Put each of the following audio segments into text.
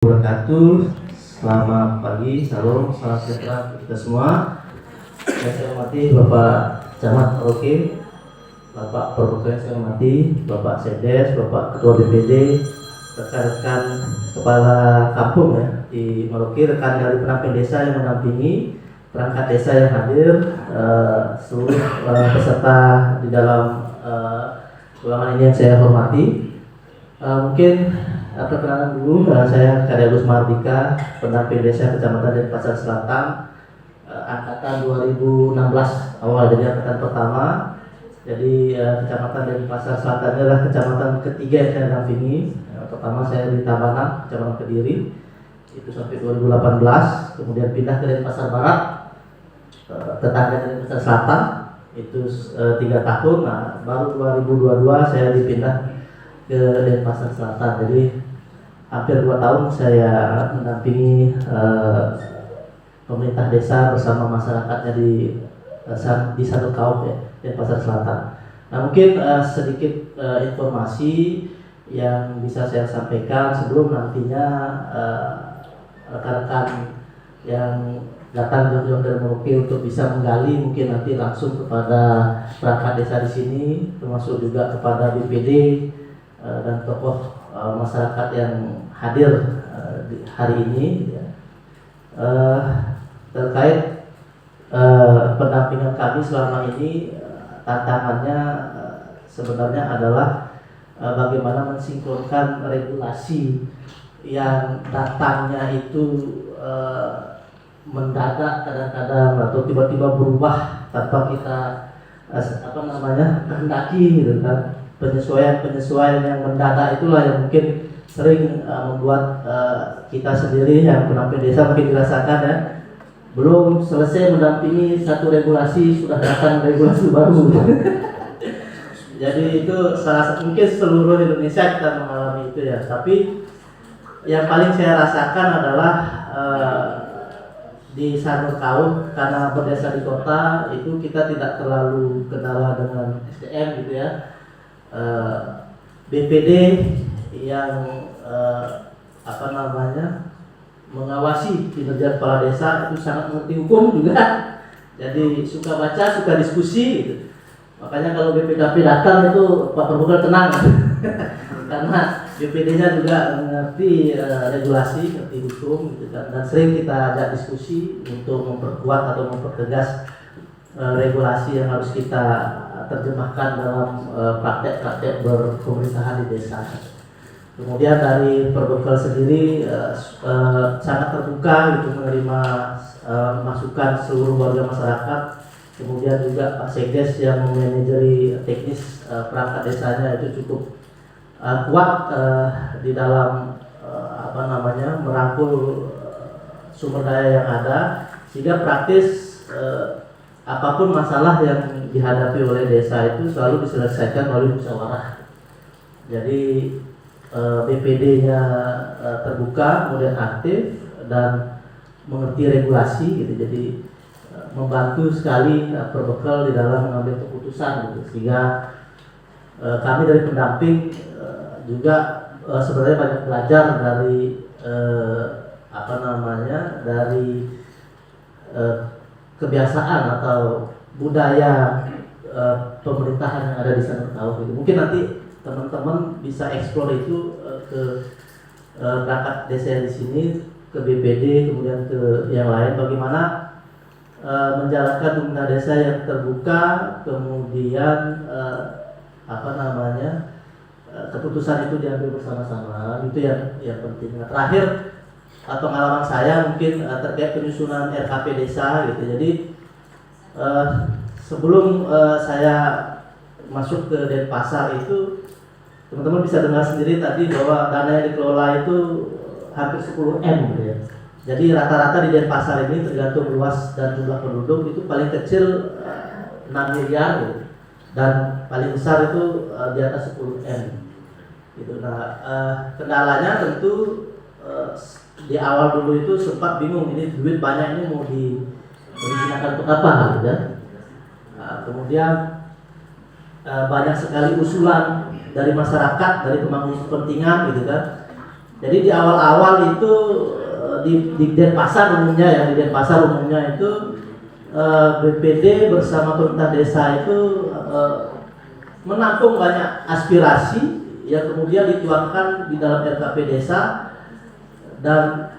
Wabarakatuh. Selamat pagi, salam, salam sejahtera kita semua. Yang saya hormati Bapak Camat Merauke, Bapak Perbukian saya hormati, Bapak Sekdes, Bapak Ketua BPD, rekan-rekan kepala kampung ya di Merauke, rekan dari pendamping desa yang mendampingi, perangkat desa yang hadir, seluruh peserta di dalam ruangan ini yang saya hormati. Mungkin perkenalan dulu, saya Karyagus Mardika, pendamping desa Kecamatan Denpasar Selatan, angkatan 2016 awal, jadi angkatan pertama. Jadi Kecamatan Denpasar Selatan adalah kecamatan ketiga yang saya dampingi. Pertama saya di Tabanan, Kecamatan Kediri, itu sampai 2018, kemudian pindah ke Denpasar Barat, tetangga Denpasar Selatan, itu 3 tahun. Nah, baru 2022 saya dipindah ke Denpasar Selatan. Jadi hampir 2 tahun saya mendampingi pemerintah desa bersama masyarakatnya di satu kaum ya, Denpasar Selatan. Nah, mungkin sedikit informasi yang bisa saya sampaikan sebelum nantinya rekan-rekan yang datang jauh-jauh dari Merauke untuk bisa menggali, mungkin nanti langsung kepada perangkat desa di sini, termasuk juga kepada BPD dan tokoh masyarakat yang hadir di hari ini ya. Terkait pendampingan kami selama ini, tantangannya sebenarnya adalah bagaimana mensinkronkan regulasi yang datangnya itu mendadak kadang-kadang atau tiba-tiba berubah tanpa kita kehendaki gitu kan. Penyesuaian yang mendadak itulah yang mungkin sering membuat kita sendiri yang pendamping desa mungkin dirasakan ya, belum selesai mendampingi satu regulasi sudah datang regulasi baru. Jadi itu mungkin seluruh Indonesia kita mengalami itu ya. Tapi yang paling saya rasakan adalah di Sanur Kaum, karena berdesa di kota itu kita tidak terlalu kendala dengan SDM gitu ya. BPD yang mengawasi kinerja kepala desa itu sangat mengerti hukum juga, jadi suka baca, suka diskusi gitu. Makanya kalau BPKP datang itu Pak Perbukian tenang karena BPD-nya juga mengerti regulasi, mengerti hukum gitu kan, dan sering kita ajak diskusi untuk memperkuat atau mempertegas regulasi yang harus kita terjemahkan dalam praktek-praktek berpemerintahan di desa. Kemudian dari Perbekal sendiri sangat terbuka gitu menerima masukan seluruh warga masyarakat. Kemudian juga Pak Sekdes yang memanajeri teknis perangkat desanya itu cukup kuat di dalam merangkul sumber daya yang ada, sehingga praktis apapun masalah yang dihadapi oleh desa itu selalu diselesaikan melalui musyawarah. Jadi BPD-nya terbuka, kemudian aktif dan mengerti regulasi gitu. Jadi membantu sekali Perbekal di dalam mengambil keputusan gitu. Sehingga kami dari pendamping juga sebenarnya banyak belajar dari dari kebiasaan atau budaya pemerintahan yang ada di sana tahu gitu. Mungkin nanti teman-teman bisa eksplor itu ke perangkat desa di sini, ke BPD, kemudian ke yang lain, bagaimana menjalankan pemerintah desa yang terbuka, kemudian keputusan itu diambil bersama-sama, itu yang penting. Nah, terakhir pengalaman saya mungkin terkait penyusunan RKP desa gitu. Jadi sebelum saya masuk ke Denpasar itu, teman-teman bisa dengar sendiri tadi bahwa dana yang dikelola itu hampir 10 M gitu ya. Jadi rata-rata di Denpasar ini tergantung luas dan jumlah penduduk itu paling kecil 6 miliar gitu, dan paling besar itu di atas 10 M gitu. Nah, kendalanya tentu di awal dulu itu sempat bingung, ini duit banyak ini mau digunakan untuk apa gitu ya. Kemudian banyak sekali usulan dari masyarakat, dari pemangku kepentingan gitu kan. Jadi di awal-awal itu di Denpasar umumnya ya, di Denpasar umumnya itu BPD bersama pemerintah desa itu menampung banyak aspirasi yang kemudian dituangkan di dalam RKP desa dan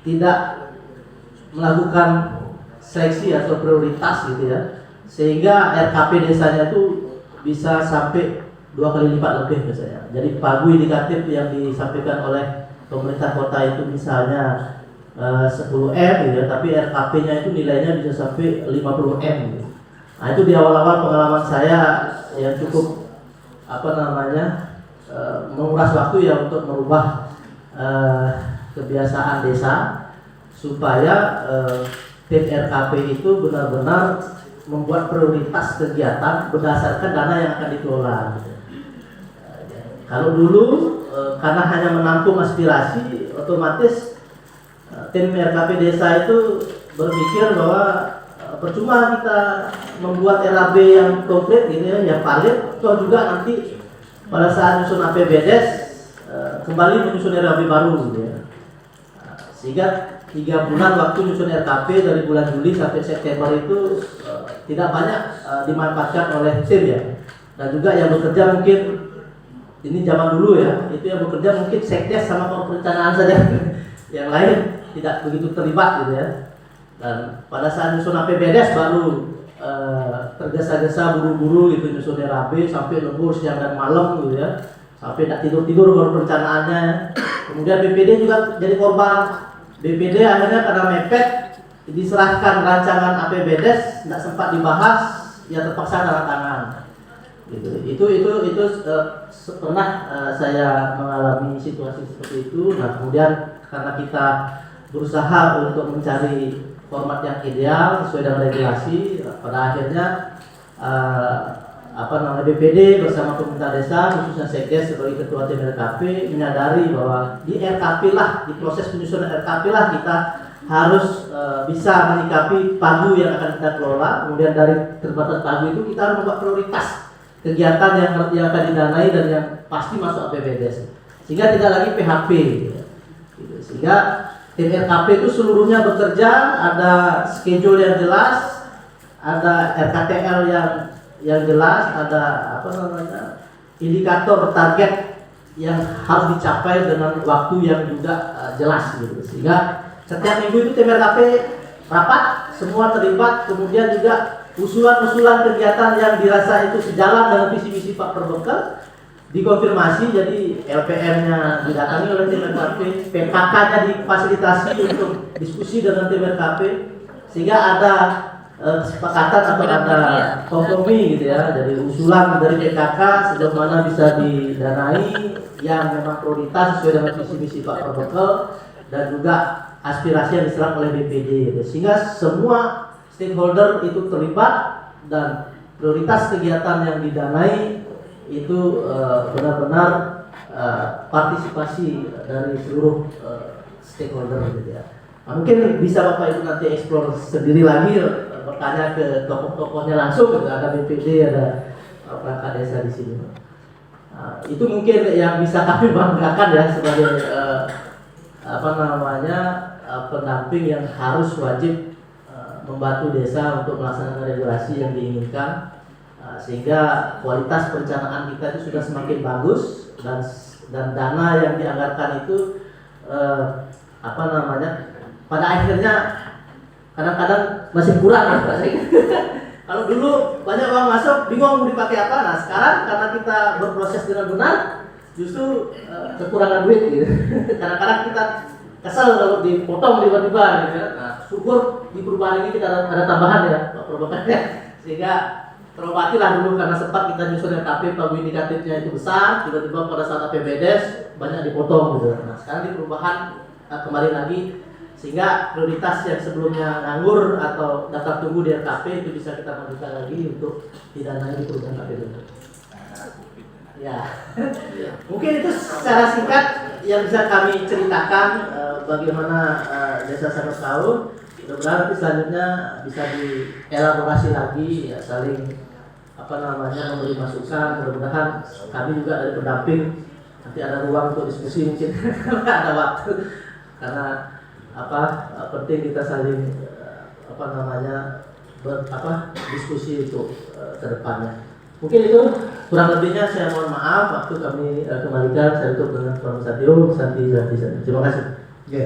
tidak melakukan seleksi atau prioritas gitu ya, sehingga RKP desanya itu bisa sampai 2 kali lipat lebih misalnya. Jadi pagu indikatif yang disampaikan oleh pemerintah kota itu misalnya 10 M gitu ya, tapi RKP-nya itu nilainya bisa sampai 50 M gitu. Nah itu di awal-awal pengalaman saya yang cukup menguras waktu ya untuk merubah kebiasaan desa supaya tim RKP itu benar-benar membuat prioritas kegiatan berdasarkan dana yang akan dikelola. Kalau dulu karena hanya menampung aspirasi, otomatis tim RKP desa itu berpikir bahwa percuma kita membuat RAB yang konkret gitu ya, yang valid, toh juga nanti pada saat menyusun APBDes kembali menyusun RAB baru gitu ya. Sehingga 3 bulan waktu menyusun RKP dari bulan Juli sampai September itu tidak banyak dimanfaatkan oleh tim ya. Dan juga yang bekerja mungkin ini zaman dulu ya, itu yang bekerja mungkin sekdes sama perencanaan saja. Yang lain tidak begitu terlibat gitu ya. Dan pada saat nyusun APBDes baru tergesa-gesa buru-buru gitu nyusun RAB sampai lembur siang dan malam gitu ya, sampai tidak tidur-tidur baru perencanaannya. Kemudian BPD juga jadi korban. BPD akhirnya karena mepet diserahkan rancangan APBDes, tidak sempat dibahas, ya terpaksa tanda tangan. Gitu. Itu pernah saya mengalami situasi seperti itu. Nah kemudian karena kita berusaha untuk mencari format yang ideal sesuai dengan regulasi, pada akhirnya BPD bersama pemerintah desa khususnya Sekdes sebagai ketua tim RKP menyadari bahwa di RKP lah, di proses penyusunan RKP lah kita harus bisa menyikapi pagu yang akan kita kelola. Kemudian dari terbatas pagu itu kita harus membuat prioritas kegiatan yang akan didanai dan yang pasti masuk APBDes, sehingga tidak lagi PHP gitu. Sehingga tim RKP itu seluruhnya bekerja, ada schedule yang jelas, ada RKTL yang jelas, ada indikator target yang harus dicapai dengan waktu yang juga jelas gitu. Sehingga setiap minggu itu tim RKP rapat, semua terlibat, kemudian juga usulan-usulan kegiatan yang dirasa itu sejalan dengan visi misi Pak Perbekal dikonfirmasi. Jadi LPM-nya didatangi oleh tim RKP, PKK-nya difasilitasi untuk diskusi dengan tim RKP, sehingga ada kesepakatan atau ada kompromi gitu ya. Jadi usulan dari PKK sejauh mana bisa didanai yang memang prioritas sesuai dengan visi misi Pak Perbekal dan juga aspirasi yang diserap oleh BPD gitu. Sehingga semua stakeholder itu terlibat dan prioritas kegiatan yang didanai itu benar-benar partisipasi dari seluruh stakeholder gitu ya. Nah, mungkin bisa Bapak Ibu nanti eksplor sendiri lagi, bertanya ke tokoh-tokohnya langsung gitu. Ada BPD, ada perangkat desa di sini. Nah, itu mungkin yang bisa kami banggakan ya sebagai pendamping yang harus wajib membantu desa untuk melaksanakan regulasi yang diinginkan, sehingga kualitas perencanaan kita itu sudah semakin bagus dan dana yang dianggarkan itu pada akhirnya kadang-kadang masih kurang ya Pak. Kalau dulu banyak uang masuk bingung mau dipakai apa. Nah sekarang karena kita berproses dengan benar justru kekurangan duit gitu. Kadang-kadang kita kesal kalau dipotong tiba-tiba gitu ya. Nah, syukur di perubahan ini kita ada tambahan ya Pak Perbekal ya. Sehingga terobatilah dulu karena sempat kita nyusun RKP pagu indikatifnya itu besar, tiba-tiba pada saat APBDes banyak dipotong gitu. Nah sekarang di perubahan kembali lagi, sehingga prioritas yang sebelumnya nganggur atau daftar tunggu di RKP itu bisa kita majukan lagi untuk didanai di perubahan APBDes. Ya, mungkin itu secara singkat yang bisa kami ceritakan bagaimana Desa Sanur Kaur. Mudah-mudahan nanti selanjutnya bisa dielaborasi lagi ya, saling apa namanya memberi masukan. Mudah-mudahan kami juga dari pendamping nanti ada ruang untuk diskusi mungkin ada waktu, karena penting kita saling apa namanya diskusi untuk ke depannya. Mungkin itu kurang lebihnya, saya mohon maaf waktu kami kembalikan. Saya tutup dengan Prof. Satyo Santi. Terima kasih. Oke.